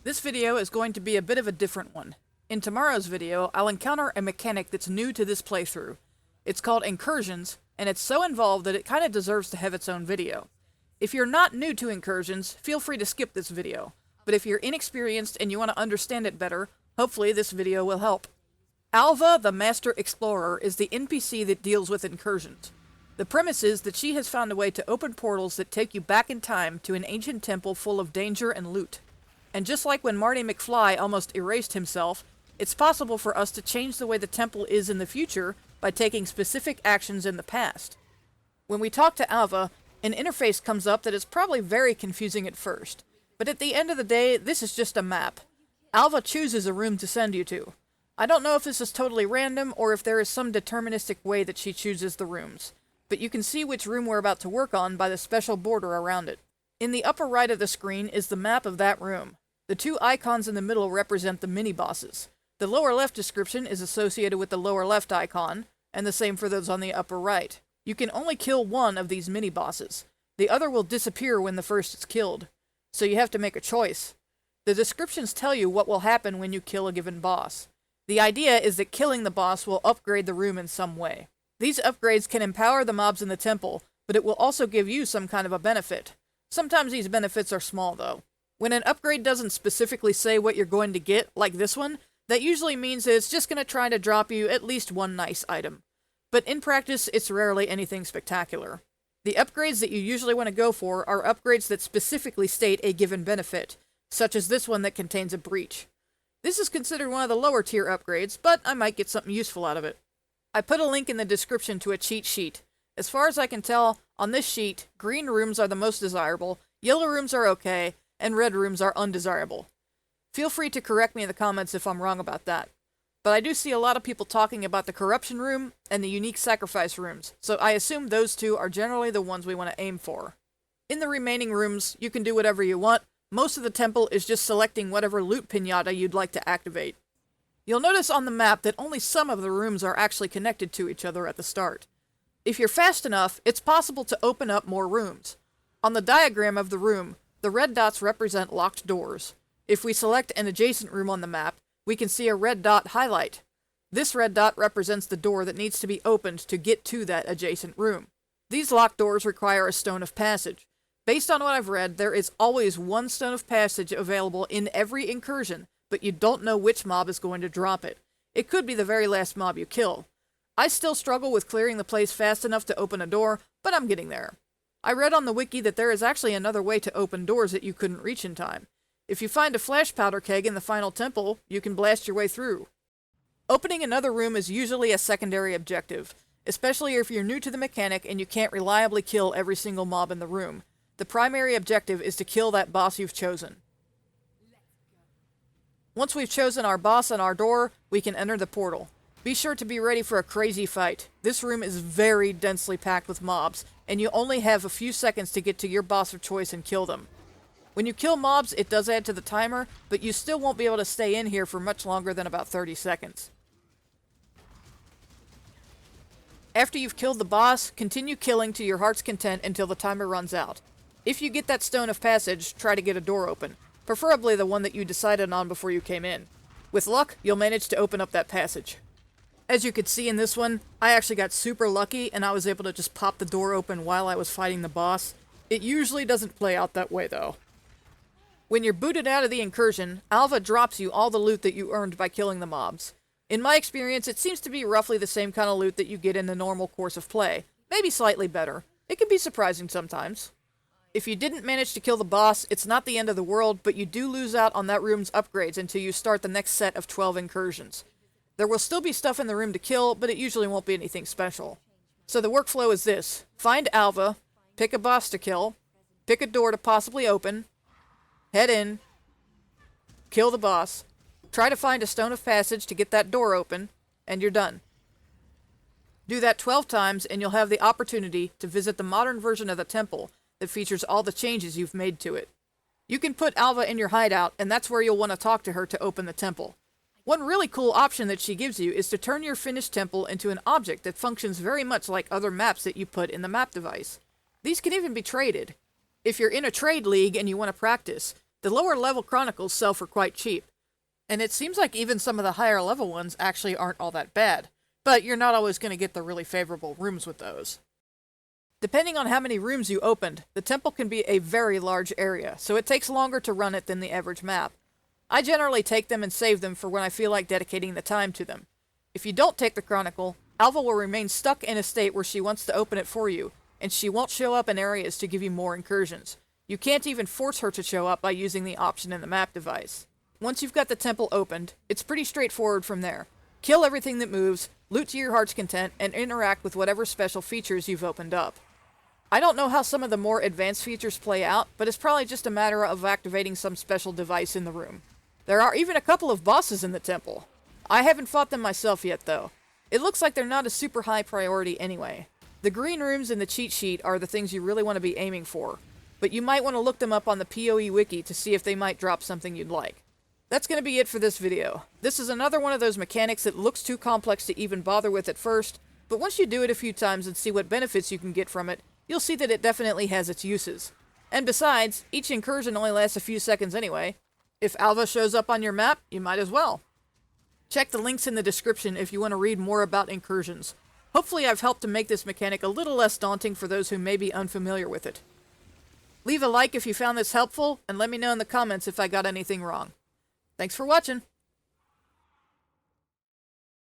This video is going to be a bit of a different one. In tomorrow's video, I'll encounter a mechanic that's new to this playthrough. It's called Incursions, and it's so involved that it kinda deserves to have its own video. If you're not new to Incursions, feel free to skip this video, but if you're inexperienced and you want to understand it better, hopefully this video will help. Alva, the Master Explorer, is the NPC that deals with Incursions. The premise is that she has found a way to open portals that take you back in time to an ancient temple full of danger and loot. And just like when Marty McFly almost erased himself, it's possible for us to change the way the temple is in the future by taking specific actions in the past. When we talk to Alva, an interface comes up that is probably very confusing at first, but at the end of the day, this is just a map. Alva chooses a room to send you to. I don't know if this is totally random or if there is some deterministic way that she chooses the rooms, but you can see which room we're about to work on by the special border around it. In the upper right of the screen is the map of that room. The two icons in the middle represent the mini-bosses. The lower left description is associated with the lower left icon, and the same for those on the upper right. You can only kill one of these mini-bosses. The other will disappear when the first is killed, so you have to make a choice. The descriptions tell you what will happen when you kill a given boss. The idea is that killing the boss will upgrade the room in some way. These upgrades can empower the mobs in the temple, but it will also give you some kind of a benefit. Sometimes these benefits are small, though. When an upgrade doesn't specifically say what you're going to get, like this one, that usually means that it's just going to try to drop you at least one nice item. But in practice, it's rarely anything spectacular. The upgrades that you usually want to go for are upgrades that specifically state a given benefit, such as this one that contains a breach. This is considered one of the lower tier upgrades, but I might get something useful out of it. I put a link in the description to a cheat sheet. As far as I can tell, on this sheet, green rooms are the most desirable, yellow rooms are okay, and red rooms are undesirable. Feel free to correct me in the comments if I'm wrong about that. But I do see a lot of people talking about the corruption room and the unique sacrifice rooms, so I assume those two are generally the ones we want to aim for. In the remaining rooms, you can do whatever you want. Most of the temple is just selecting whatever loot pinata you'd like to activate. You'll notice on the map that only some of the rooms are actually connected to each other at the start. If you're fast enough, it's possible to open up more rooms. On the diagram of the room, the red dots represent locked doors. If we select an adjacent room on the map, we can see a red dot highlight. This red dot represents the door that needs to be opened to get to that adjacent room. These locked doors require a stone of passage. Based on what I've read, there is always one stone of passage available in every incursion, but you don't know which mob is going to drop it. It could be the very last mob you kill. I still struggle with clearing the place fast enough to open a door, but I'm getting there. I read on the wiki that there is actually another way to open doors that you couldn't reach in time. If you find a flash powder keg in the final temple, you can blast your way through. Opening another room is usually a secondary objective, especially if you're new to the mechanic and you can't reliably kill every single mob in the room. The primary objective is to kill that boss you've chosen. Once we've chosen our boss and our door, we can enter the portal. Be sure to be ready for a crazy fight. This room is very densely packed with mobs, and you only have a few seconds to get to your boss of choice and kill them. When you kill mobs, it does add to the timer, but you still won't be able to stay in here for much longer than about 30 seconds. After you've killed the boss, continue killing to your heart's content until the timer runs out. If you get that stone of passage, try to get a door open, preferably the one that you decided on before you came in. With luck, you'll manage to open up that passage. As you could see in this one, I actually got super lucky and I was able to just pop the door open while I was fighting the boss. It usually doesn't play out that way though. When you're booted out of the incursion, Alva drops you all the loot that you earned by killing the mobs. In my experience, it seems to be roughly the same kind of loot that you get in the normal course of play, maybe slightly better. It can be surprising sometimes. If you didn't manage to kill the boss, it's not the end of the world, but you do lose out on that room's upgrades until you start the next set of 12 incursions. There will still be stuff in the room to kill, but it usually won't be anything special. So the workflow is this: find Alva, pick a boss to kill, pick a door to possibly open, head in, kill the boss, try to find a stone of passage to get that door open, and you're done. Do that 12 times and you'll have the opportunity to visit the modern version of the temple that features all the changes you've made to it. You can put Alva in your hideout, and that's where you'll want to talk to her to open the temple. One really cool option that she gives you is to turn your finished temple into an object that functions very much like other maps that you put in the map device. These can even be traded. If you're in a trade league and you want to practice, The lower level Chronicles sell for quite cheap, and it seems like even some of the higher level ones actually aren't all that bad, but you're not always going to get the really favorable rooms with those. Depending on how many rooms you opened, the temple can be a very large area, so it takes longer to run it than the average map. I generally take them and save them for when I feel like dedicating the time to them. If you don't take the Chronicle, Alva will remain stuck in a state where she wants to open it for you, and she won't show up in areas to give you more incursions. You can't even force her to show up by using the option in the map device. Once you've got the temple opened, it's pretty straightforward from there. Kill everything that moves, loot to your heart's content, and interact with whatever special features you've opened up. I don't know how some of the more advanced features play out, but it's probably just a matter of activating some special device in the room. There are even a couple of bosses in the temple. I haven't fought them myself yet, though. It looks like they're not a super high priority anyway. The green rooms in the cheat sheet are the things you really want to be aiming for, but you might want to look them up on the POE wiki to see if they might drop something you'd like. That's going to be it for this video. This is another one of those mechanics that looks too complex to even bother with at first, but once you do it a few times and see what benefits you can get from it, you'll see that it definitely has its uses. And besides, each incursion only lasts a few seconds anyway. If Alva shows up on your map, you might as well. Check the links in the description if you want to read more about incursions. Hopefully I've helped to make this mechanic a little less daunting for those who may be unfamiliar with it. Leave a like if you found this helpful, and let me know in the comments if I got anything wrong. Thanks for watching!